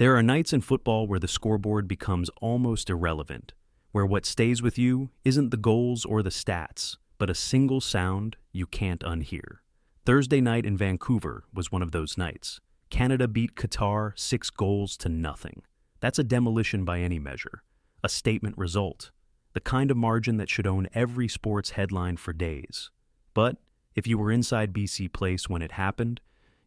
There are nights in football where the scoreboard becomes almost irrelevant, where what stays with you isn't the goals or the stats, but a single sound you can't unhear. Thursday night in Vancouver was one of those nights. Canada beat Qatar 6-0. That's a demolition by any measure, a statement result, the kind of margin that should own every sports headline for days. But if you were inside BC Place when it happened,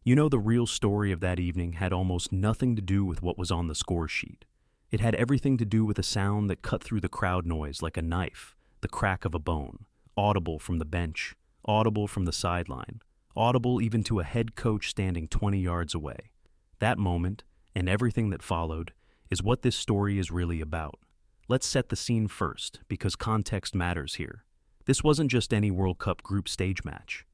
you know the real story of that evening had almost nothing to do with what was on the score sheet. It had everything to do with a sound that cut through the crowd noise like a knife, the crack of a bone, audible from the bench, audible from the sideline, audible even to a head coach standing 20 yards away. That moment, and everything that followed, is what this story is really about. Let's set the scene first, because context matters here. This wasn't just any World Cup group stage match.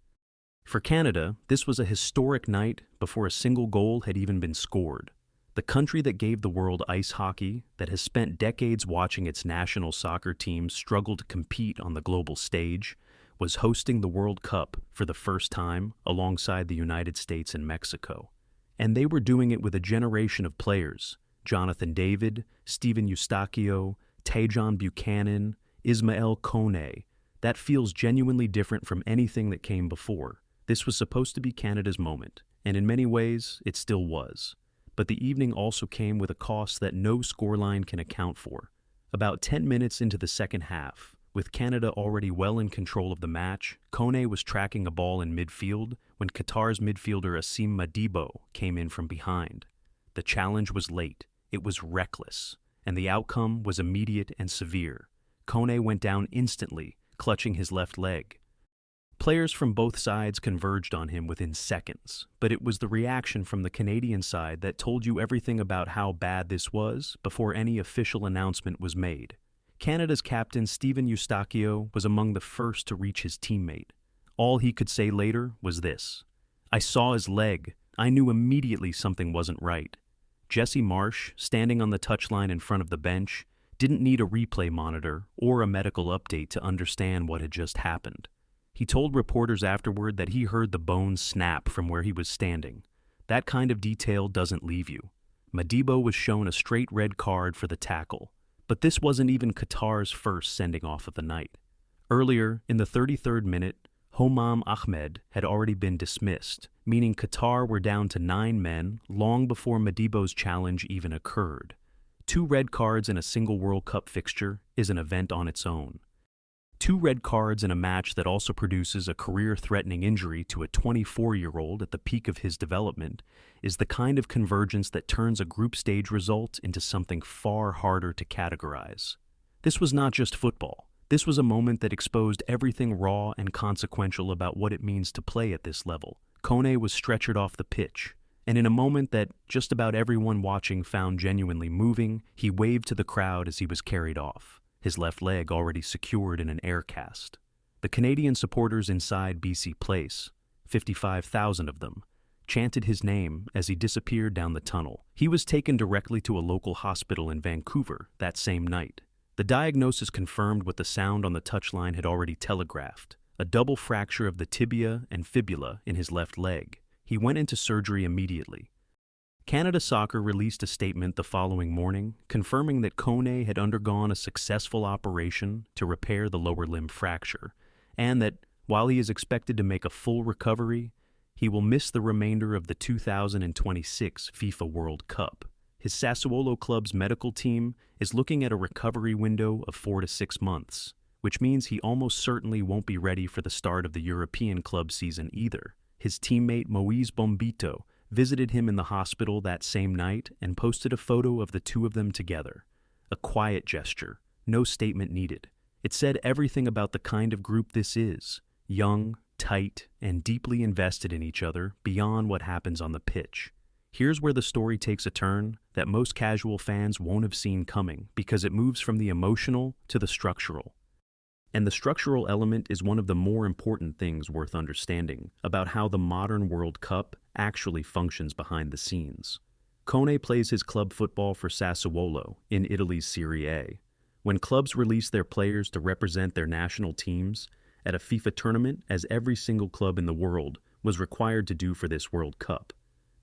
For Canada, this was a historic night before a single goal had even been scored. The country that gave the world ice hockey, that has spent decades watching its national soccer teams struggle to compete on the global stage, was hosting the World Cup for the first time alongside the United States and Mexico. And they were doing it with a generation of players: Jonathan David, Steven Eustachio, Tajon Buchanan, Ismael Kone. That feels genuinely different from anything that came before. This was supposed to be Canada's moment, and in many ways, it still was. But the evening also came with a cost that no scoreline can account for. About 10 minutes into the second half, with Canada already well in control of the match, Kone was tracking a ball in midfield when Qatar's midfielder Asim Madibo came in from behind. The challenge was late, it was reckless, and the outcome was immediate and severe. Kone went down instantly, clutching his left leg. Players from both sides converged on him within seconds, but it was the reaction from the Canadian side that told you everything about how bad this was before any official announcement was made. Canada's captain Steven Eustachio was among the first to reach his teammate. All he could say later was this: "I saw his leg. I knew immediately something wasn't right." Jesse Marsh, standing on the touchline in front of the bench, didn't need a replay monitor or a medical update to understand what had just happened. He told reporters afterward that he heard the bones snap from where he was standing. That kind of detail doesn't leave you. Madibo was shown a straight red card for the tackle, but this wasn't even Qatar's first sending off of the night. Earlier, in the 33rd minute, Homam Ahmed had already been dismissed, meaning Qatar were down to 9 men long before Madibo's challenge even occurred. 2 red cards in a single World Cup fixture is an event on its own. 2 red cards in a match that also produces a career-threatening injury to a 24-year-old at the peak of his development is the kind of convergence that turns a group stage result into something far harder to categorize. This was not just football. This was a moment that exposed everything raw and consequential about what it means to play at this level. Kone was stretchered off the pitch, and in a moment that just about everyone watching found genuinely moving, he waved to the crowd as he was carried off, his left leg already secured in an air cast. The Canadian supporters inside BC Place, 55,000 of them, chanted his name as he disappeared down the tunnel. He was taken directly to a local hospital in Vancouver that same night. The diagnosis confirmed what the sound on the touchline had already telegraphed: a double fracture of the tibia and fibula in his left leg. He went into surgery immediately. Canada Soccer released a statement the following morning confirming that Kone had undergone a successful operation to repair the lower limb fracture, and that, while he is expected to make a full recovery, he will miss the remainder of the 2026 FIFA World Cup. His Sassuolo club's medical team is looking at a recovery window of 4 to 6 months, which means he almost certainly won't be ready for the start of the European club season either. His teammate Moise Bombito visited him in the hospital that same night and posted a photo of the two of them together. A quiet gesture, no statement needed. It said everything about the kind of group this is: young, tight, and deeply invested in each other beyond what happens on the pitch. Here's where the story takes a turn that most casual fans won't have seen coming, because it moves from the emotional to the structural. And the structural element is one of the more important things worth understanding about how the modern World Cup actually functions behind the scenes. Kone plays his club football for Sassuolo in Italy's Serie A. When clubs release their players to represent their national teams at a FIFA tournament, as every single club in the world was required to do for this World Cup,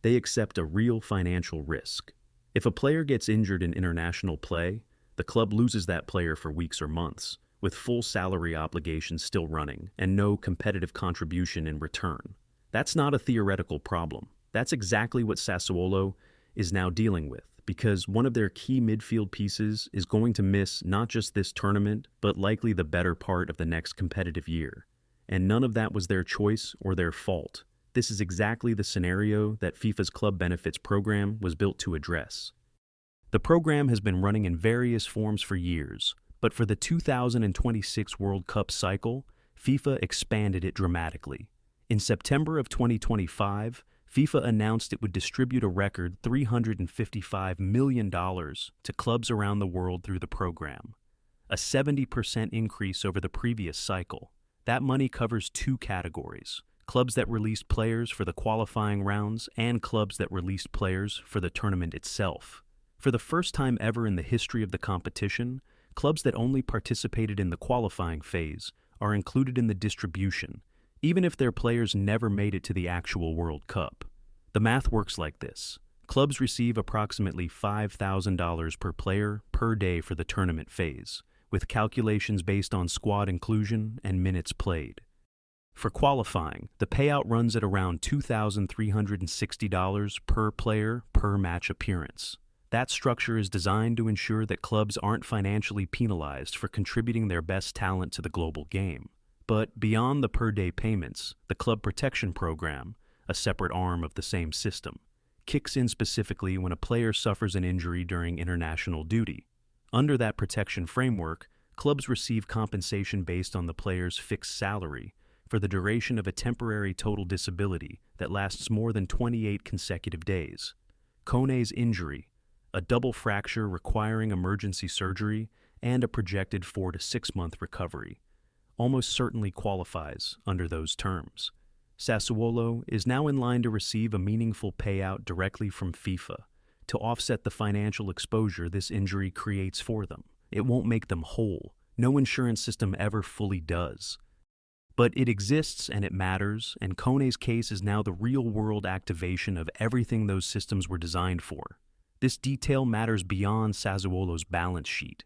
they accept a real financial risk. If a player gets injured in international play, the club loses that player for weeks or months, with full salary obligations still running and no competitive contribution in return. That's not a theoretical problem. That's exactly what Sassuolo is now dealing with, because one of their key midfield pieces is going to miss not just this tournament, but likely the better part of the next competitive year. And none of that was their choice or their fault. This is exactly the scenario that FIFA's Club Benefits program was built to address. The program has been running in various forms for years, but for the 2026 World Cup cycle, FIFA expanded it dramatically. In September of 2025, FIFA announced it would distribute a record $355 million to clubs around the world through the program, a 70% increase over the previous cycle. That money covers two categories: clubs that released players for the qualifying rounds and clubs that released players for the tournament itself. For the first time ever in the history of the competition, clubs that only participated in the qualifying phase are included in the distribution, even if their players never made it to the actual World Cup. The math works like this. Clubs receive approximately $5,000 per player per day for the tournament phase, with calculations based on squad inclusion and minutes played. For qualifying, the payout runs at around $2,360 per player per match appearance. That structure is designed to ensure that clubs aren't financially penalized for contributing their best talent to the global game. But beyond the per-day payments, the Club Protection Program, a separate arm of the same system, kicks in specifically when a player suffers an injury during international duty. Under that protection framework, clubs receive compensation based on the player's fixed salary for the duration of a temporary total disability that lasts more than 28 consecutive days. Kone's injury, a double fracture requiring emergency surgery, and a projected 4 to 6 month recovery, almost certainly qualifies under those terms. Sassuolo is now in line to receive a meaningful payout directly from FIFA to offset the financial exposure this injury creates for them. It won't make them whole. No insurance system ever fully does. But it exists and it matters, and Kone's case is now the real-world activation of everything those systems were designed for. This detail matters beyond Sassuolo's balance sheet.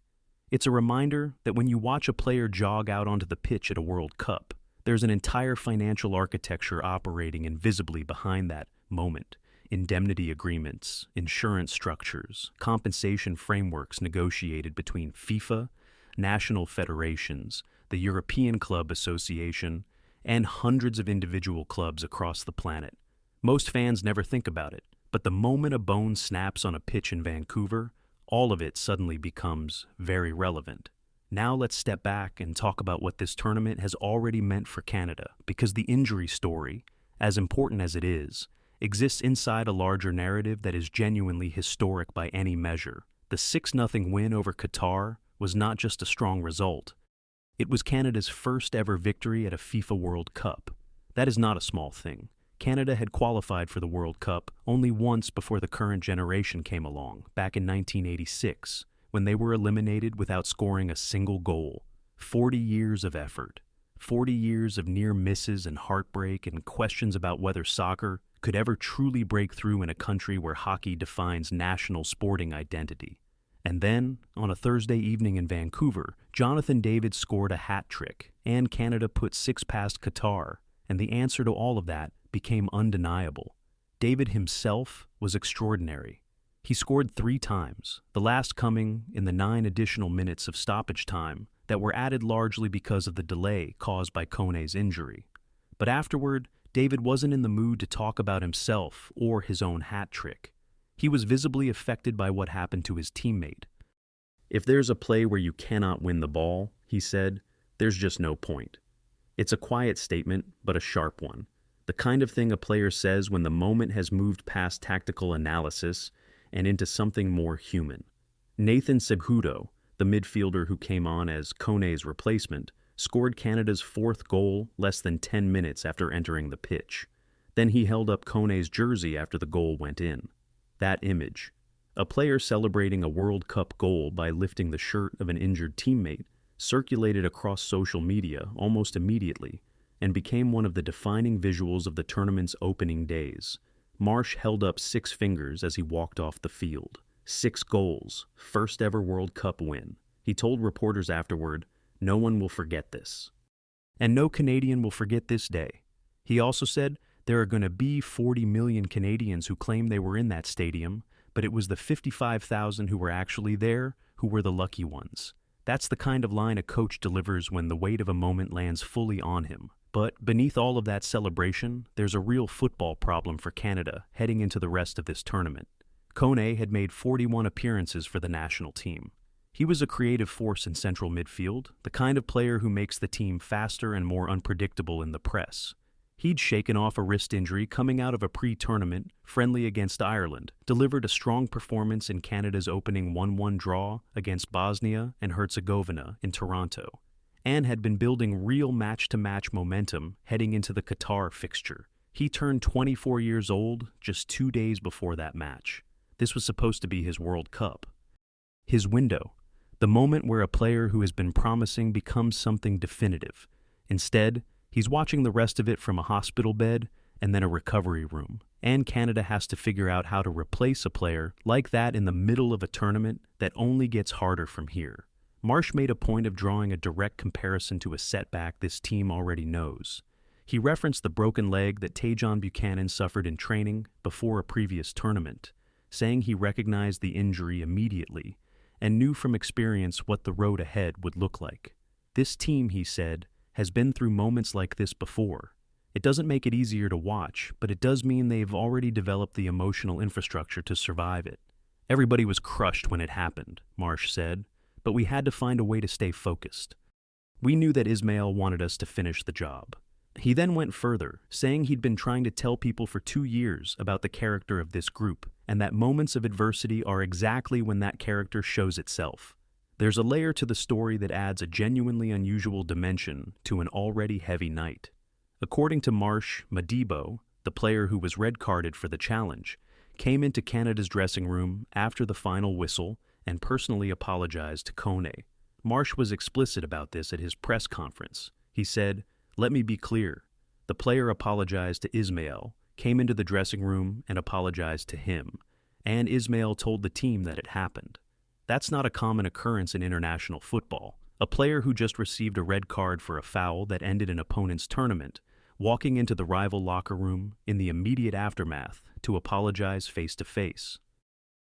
It's a reminder that when you watch a player jog out onto the pitch at a World Cup, there's an entire financial architecture operating invisibly behind that moment. Indemnity agreements, insurance structures, compensation frameworks negotiated between FIFA, national federations, the European Club Association, and hundreds of individual clubs across the planet. Most fans never think about it, but the moment a bone snaps on a pitch in Vancouver, all of it suddenly becomes very relevant. Now let's step back and talk about what this tournament has already meant for Canada, because the injury story, as important as it is, exists inside a larger narrative that is genuinely historic by any measure. The 6-0 win over Qatar was not just a strong result. It was Canada's first ever victory at a FIFA World Cup. That is not a small thing. Canada had qualified for the World Cup only once before the current generation came along, back in 1986, when they were eliminated without scoring a single goal. 40 years of effort. 40 years of near misses and heartbreak and questions about whether soccer could ever truly break through in a country where hockey defines national sporting identity. And then, on a Thursday evening in Vancouver, Jonathan David scored a hat trick, and Canada put 6 past Qatar, and the answer to all of that became undeniable. David himself was extraordinary. He scored 3 times, the last coming in the 9 additional minutes of stoppage time that were added largely because of the delay caused by Kone's injury. But afterward, David wasn't in the mood to talk about himself or his own hat trick. He was visibly affected by what happened to his teammate. "If there's a play where you cannot win the ball," he said, "there's just no point." It's a quiet statement, but a sharp one. The kind of thing a player says when the moment has moved past tactical analysis and into something more human. Nathan Cejudo, the midfielder who came on as Kone's replacement, scored Canada's 4th goal less than 10 minutes after entering the pitch. Then he held up Kone's jersey after the goal went in. That image, a player celebrating a World Cup goal by lifting the shirt of an injured teammate, circulated across social media almost immediately and became one of the defining visuals of the tournament's opening days. Marsh held up 6 fingers as he walked off the field. 6 goals, first ever World Cup win. He told reporters afterward, "No one will forget this. And no Canadian will forget this day." He also said, "There are going to be 40 million Canadians who claim they were in that stadium, but it was the 55,000 who were actually there who were the lucky ones." That's the kind of line a coach delivers when the weight of a moment lands fully on him. But beneath all of that celebration, there's a real football problem for Canada heading into the rest of this tournament. Kone had made 41 appearances for the national team. He was a creative force in central midfield, the kind of player who makes the team faster and more unpredictable in the press. He'd shaken off a wrist injury coming out of a pre-tournament friendly against Ireland, delivered a strong performance in Canada's opening 1-1 draw against Bosnia and Herzegovina in Toronto, and had been building real match-to-match momentum heading into the Qatar fixture. He turned 24 years old just 2 days before that match. This was supposed to be his World Cup. His window, the moment where a player who has been promising becomes something definitive. Instead, he's watching the rest of it from a hospital bed and then a recovery room. And Canada has to figure out how to replace a player like that in the middle of a tournament that only gets harder from here. Marsh made a point of drawing a direct comparison to a setback this team already knows. He referenced the broken leg that Tajon Buchanan suffered in training before a previous tournament, saying he recognized the injury immediately and knew from experience what the road ahead would look like. This team, he said, has been through moments like this before. It doesn't make it easier to watch, but it does mean they've already developed the emotional infrastructure to survive it. Everybody was crushed when it happened, Marsh said, but we had to find a way to stay focused. We knew that Ismael wanted us to finish the job. He then went further, saying he'd been trying to tell people for 2 years about the character of this group, and that moments of adversity are exactly when that character shows itself. There's a layer to the story that adds a genuinely unusual dimension to an already heavy night. According to Marsh, Madibo, the player who was red-carded for the challenge, came into Canada's dressing room after the final whistle and personally apologized to Kone. Marsh was explicit about this at his press conference. He said, "Let me be clear. The player apologized to Ismael, came into the dressing room and apologized to him, and Ismael told the team that it happened. That's not a common occurrence in international football. A player who just received a red card for a foul that ended an opponent's tournament, walking into the rival locker room in the immediate aftermath to apologize face-to-face.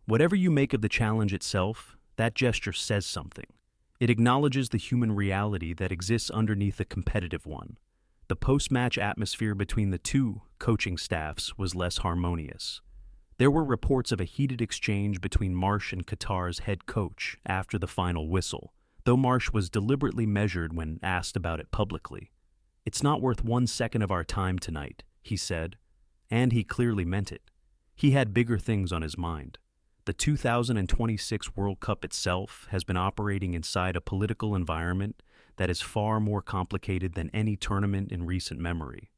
Whatever you make of the challenge itself, that gesture says something. It acknowledges the human reality that exists underneath the competitive one. The post-match atmosphere between the two coaching staffs was less harmonious. There were reports of a heated exchange between Marsh and Qatar's head coach after the final whistle, though Marsh was deliberately measured when asked about it publicly. "It's not worth 1 second of our time tonight," he said, and he clearly meant it. He had bigger things on his mind. The 2026 World Cup itself has been operating inside a political environment that is far more complicated than any tournament in recent memory.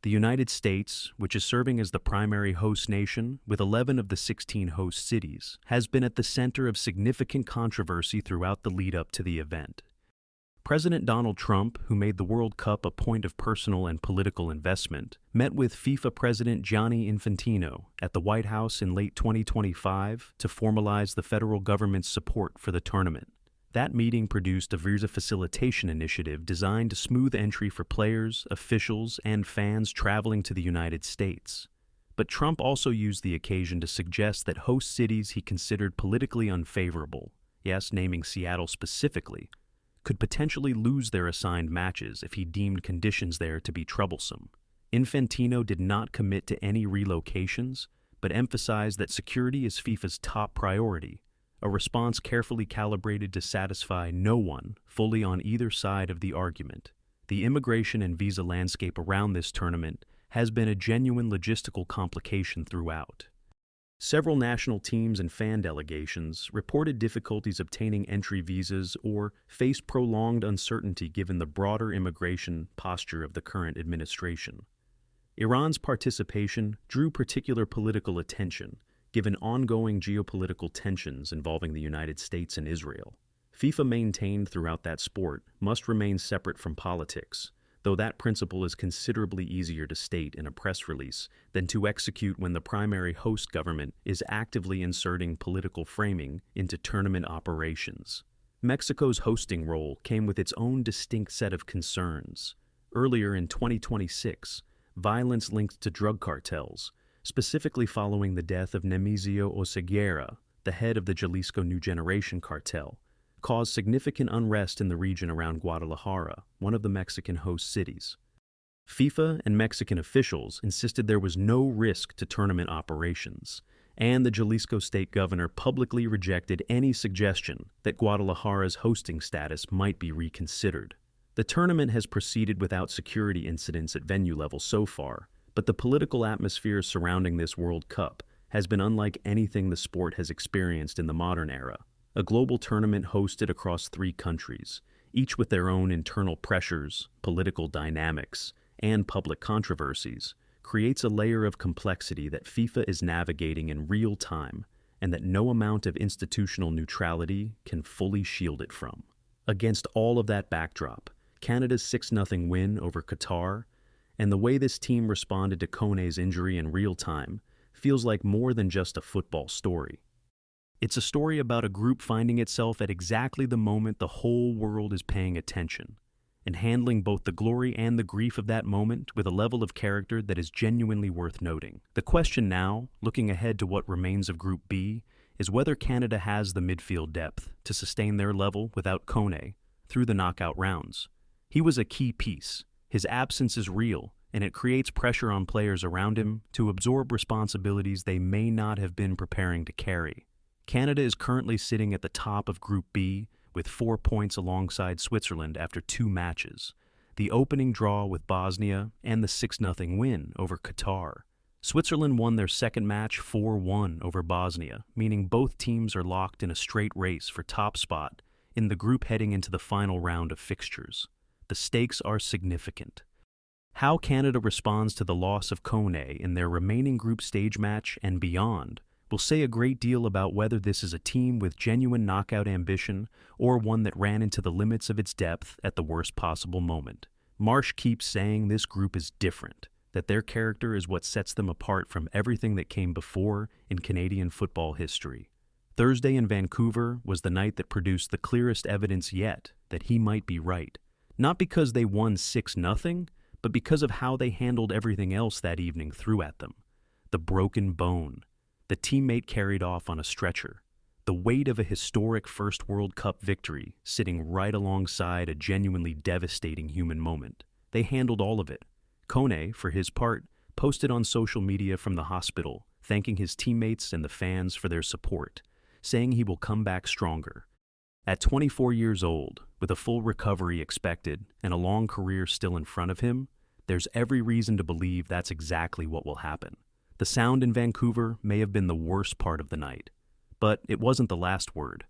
The United States, which is serving as the primary host nation with 11 of the 16 host cities, has been at the center of significant controversy throughout the lead-up to the event. President Donald Trump, who made the World Cup a point of personal and political investment, met with FIFA President Gianni Infantino at the White House in late 2025 to formalize the federal government's support for the tournament. That meeting produced a visa facilitation initiative designed to smooth entry for players, officials, and fans traveling to the United States. But Trump also used the occasion to suggest that host cities he considered politically unfavorable, yes, naming Seattle specifically, could potentially lose their assigned matches if he deemed conditions there to be troublesome. Infantino did not commit to any relocations, but emphasized that security is FIFA's top priority, a response carefully calibrated to satisfy no one fully on either side of the argument. The immigration and visa landscape around this tournament has been a genuine logistical complication throughout. Several national teams and fan delegations reported difficulties obtaining entry visas or faced prolonged uncertainty given the broader immigration posture of the current administration. Iran's participation drew particular political attention, given ongoing geopolitical tensions involving the United States and Israel. FIFA maintained throughout that sport must remain separate from politics, though that principle is considerably easier to state in a press release than to execute when the primary host government is actively inserting political framing into tournament operations. Mexico's hosting role came with its own distinct set of concerns. Earlier in 2026, violence linked to drug cartels, specifically following the death of Nemesio Oseguera, the head of the Jalisco New Generation cartel, caused significant unrest in the region around Guadalajara, one of the Mexican host cities. FIFA and Mexican officials insisted there was no risk to tournament operations, and the Jalisco state governor publicly rejected any suggestion that Guadalajara's hosting status might be reconsidered. The tournament has proceeded without security incidents at venue level so far, but the political atmosphere surrounding this World Cup has been unlike anything the sport has experienced in the modern era. A global tournament hosted across 3 countries, each with their own internal pressures, political dynamics, and public controversies, creates a layer of complexity that FIFA is navigating in real time and that no amount of institutional neutrality can fully shield it from. Against all of that backdrop, Canada's 6-0 win over Qatar and the way this team responded to Kone's injury in real time feels like more than just a football story. It's a story about a group finding itself at exactly the moment the whole world is paying attention, and handling both the glory and the grief of that moment with a level of character that is genuinely worth noting. The question now, looking ahead to what remains of Group B, is whether Canada has the midfield depth to sustain their level without Kone through the knockout rounds. He was a key piece. His absence is real, and it creates pressure on players around him to absorb responsibilities they may not have been preparing to carry. Canada is currently sitting at the top of Group B with 4 points alongside Switzerland after 2 matches, the opening draw with Bosnia and the 6-0 win over Qatar. Switzerland won their second match 4-1 over Bosnia, meaning both teams are locked in a straight race for top spot in the group heading into the final round of fixtures. The stakes are significant. How Canada responds to the loss of Kone in their remaining group stage match and beyond will say a great deal about whether this is a team with genuine knockout ambition or one that ran into the limits of its depth at the worst possible moment. Marsh keeps saying this group is different, that their character is what sets them apart from everything that came before in Canadian football history. Thursday in Vancouver was the night that produced the clearest evidence yet that he might be right. Not because they won 6-0, but because of how they handled everything else that evening threw at them. The broken bone, the teammate carried off on a stretcher, the weight of a historic first World Cup victory sitting right alongside a genuinely devastating human moment. They handled all of it. Kone, for his part, posted on social media from the hospital, thanking his teammates and the fans for their support, saying he will come back stronger. At 24 years old, with a full recovery expected and a long career still in front of him, there's every reason to believe that's exactly what will happen. The sound in Vancouver may have been the worst part of the night, but it wasn't the last word.